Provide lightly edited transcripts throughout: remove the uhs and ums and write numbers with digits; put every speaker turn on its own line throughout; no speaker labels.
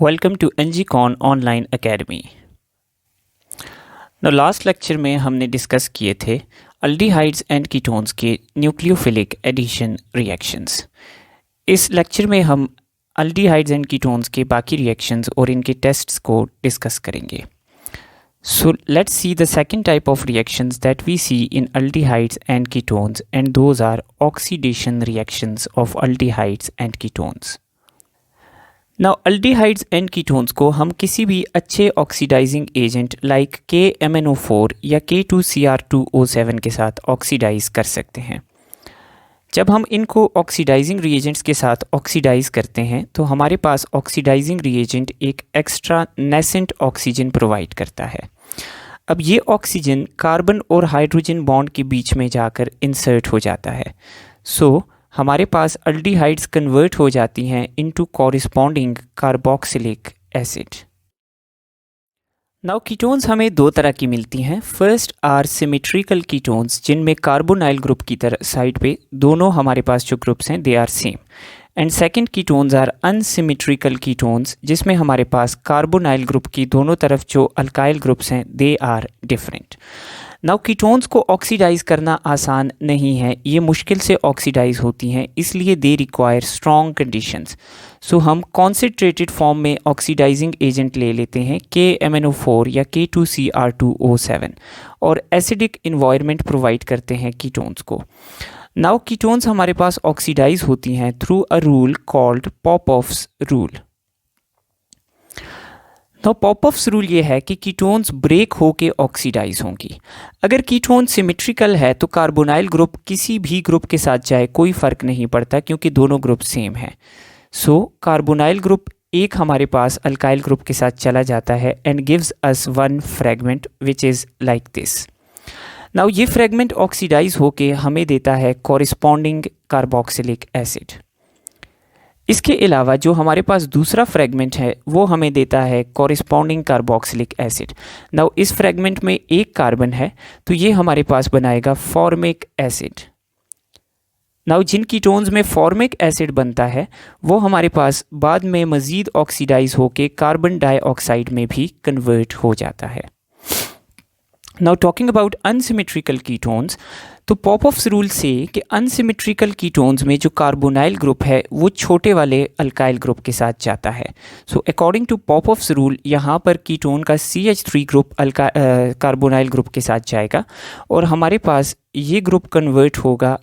Welcome to NGCon online academy. Last lecture में हमने discuss किए थे अल्डिहाइड्स एंड कीटोन्स के न्यूक्लियोफिलिक एडिशन रिएक्शंस। इस लेक्चर में हम अल्डिहाइड्स एंड कीटोन्स के बाकी रिएक्शंस और इनके टेस्ट्स को डिस्कस करेंगे। So let's see the second type of reactions that we see in aldehydes and ketones, and those are oxidation reactions of aldehydes and ketones. Now aldehydes and ketones को हम किसी भी अच्छे oxidising agent like KMnO4 या K2Cr2O7 के साथ oxidise कर सकते हैं। जब हम इनको ऑक्सीडाइजिंग रिएजेंट्स के साथ ऑक्सीडाइज करते हैं तो हमारे पास ऑक्सीडाइजिंग रिएजेंट एक एक्स्ट्रा नेसेंट ऑक्सीजन प्रोवाइड करता है। अब ये ऑक्सीजन कार्बन और हाइड्रोजन बॉन्ड के बीच में जाकर इंसर्ट हो जाता है। सो हमारे पास अल्डिहाइड्स कन्वर्ट हो जाती हैं into corresponding carboxylic acid. Now ketones हमें दो तरह की मिलती हैं। फर्स्ट आर सिमेट्रिकल कीटोन्स, जिनमें कार्बोनाइल ग्रुप की तरह साइड पे दोनों हमारे पास जो ग्रुप्स हैं they are same. And second ketones are unsymmetrical ketones, जिसमें हमारे पास कार्बोनाइल ग्रुप की दोनों तरफ जो अल्काइल ग्रुप्स हैं they are different. Now ketones को ऑक्सीडाइज करना आसान नहीं है, ये मुश्किल से ऑक्सीडाइज होती हैं, इसलिए दे रिक्वायर स्ट्रॉन्ग कंडीशंस। सो हम कॉन्सेंट्रेटेड फॉर्म में ऑक्सीडाइजिंग एजेंट ले लेते हैं KMnO4 या K2Cr2O7 और एसिडिक इन्वायरमेंट प्रोवाइड करते हैं कीटोन्स को। नाउ कीटोन्स हमारे पास ऑक्सीडाइज होती हैं through a rule called Popoff's rule. तो पॉपऑफ्स रूल ये है कि कीटोन्स ब्रेक होके ऑक्सीडाइज होंगी। अगर कीटोन सिमेट्रिकल है तो कार्बोनाइल ग्रुप किसी भी ग्रुप के साथ जाए कोई फ़र्क नहीं पड़ता, क्योंकि दोनों ग्रुप सेम है। सो कार्बोनाइल ग्रुप एक हमारे पास अल्काइल ग्रुप के साथ चला जाता है and gives us one fragment which is like this. Now ये फ्रेगमेंट ऑक्सीडाइज होके हमें देता है कॉरिस्पॉन्डिंग कार्बोक्सिलिक एसिड। इसके अलावा जो हमारे पास दूसरा फ्रेगमेंट है वो हमें देता है कॉरिस्पॉन्डिंग कार्बोक्सिलिक एसिड। नाउ इस फ्रेगमेंट में एक कार्बन है तो ये हमारे पास बनाएगा फॉर्मिक एसिड। नाउ जिन कीटोन्स में फॉर्मिक एसिड बनता है वो हमारे पास बाद में मज़ीद ऑक्सीडाइज होके कार्बन डाइऑक्साइड में भी कन्वर्ट हो जाता है। Now talking about unsymmetrical ketones, तो पॉपऑफ्स रूल से कि अनसिमेट्रिकल कीटोन्स में जो कार्बोनाइल ग्रुप है वो छोटे वाले अल्काइल ग्रुप के साथ जाता है। सो अकॉर्डिंग टू पॉपऑफ्स रूल यहाँ पर कीटोन का CH3 ग्रुप कार्बोनाइल ग्रुप के साथ जाएगा और हमारे पास ये ग्रुप कन्वर्ट होगा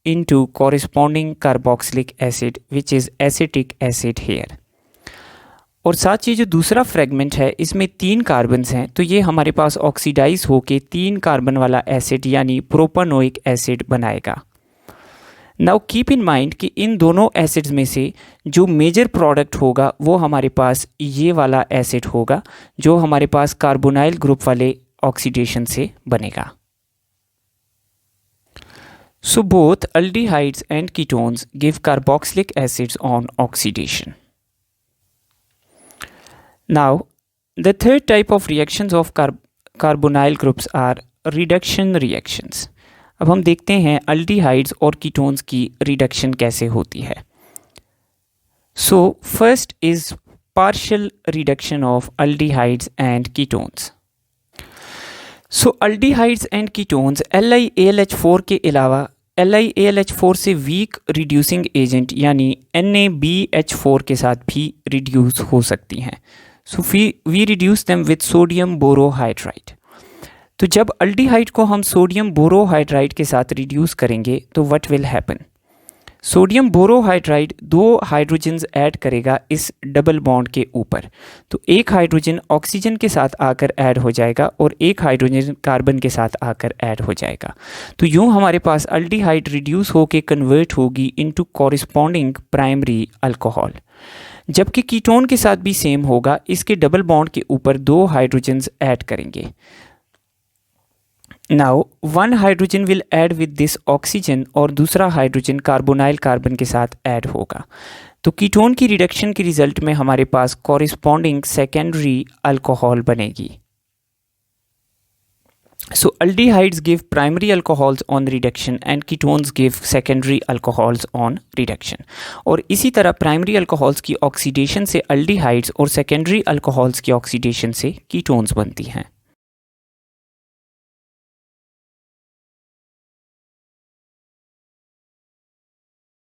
into corresponding carboxylic acid which is acetic acid here. और साथ ये जो दूसरा फ्रेगमेंट है इसमें 3 कार्बन्स हैं, तो ये हमारे पास ऑक्सीडाइज होके 3 कार्बन वाला एसिड यानी प्रोपानोइक एसिड बनाएगा। नाउ कीप इन माइंड कि इन दोनों एसिड्स में से जो मेजर प्रोडक्ट होगा वो हमारे पास ये वाला एसिड होगा जो हमारे पास कार्बोनाइल ग्रुप वाले ऑक्सीडेशन से बनेगा। So both aldehydes and ketones give carboxylic acids on oxidation. Now, the third type of reactions of carbonyl groups are reduction reactions. अब हम देखते हैं अल्डिहाइड्स और कीटोन्स की रिडक्शन कैसे होती है। So, first is partial reduction of aldehydes and ketones. So, aldehydes and ketones LiAlH4 के अलावा LiAlH4 से वीक रिड्यूसिंग एजेंट यानी NaBH4 के साथ भी रिड्यूस हो सकती हैं। So we reduce them with sodium borohydride. तो जब अल्डिहाइड को हम सोडियम बोरोहाइड्राइड के साथ रिड्यूस करेंगे तो what will happen, sodium borohydride 2 hydrogens add करेगा इस डबल बॉन्ड के ऊपर। तो एक हाइड्रोजन ऑक्सीजन के साथ आकर ऐड हो जाएगा और एक हाइड्रोजन कार्बन के साथ आकर ऐड हो जाएगा। तो यूँ हमारे पास अल्डिहाइड रिड्यूस होके कन्वर्ट होगी इनटू कॉरिस्पॉन्डिंग प्राइमरी अल्कोहल। जबकि कीटोन के साथ भी सेम होगा, इसके डबल बॉन्ड के ऊपर 2 हाइड्रोजन्स ऐड करेंगे। Now 1 hydrogen will add with this oxygen और दूसरा हाइड्रोजन कार्बोनाइल कार्बन के साथ ऐड होगा। तो कीटोन की रिडक्शन के रिजल्ट में हमारे पास कॉरिस्पॉन्डिंग सेकेंडरी अल्कोहल बनेगी। So aldehydes give primary alcohols on reduction and ketones give secondary alcohols on reduction. और इसी तरह प्राइमरी अल्कोहल्स की ऑक्सीडेशन से aldehydes और सेकेंडरी अल्कोहल्स की ऑक्सीडेशन से कीटोन्स बनती हैं.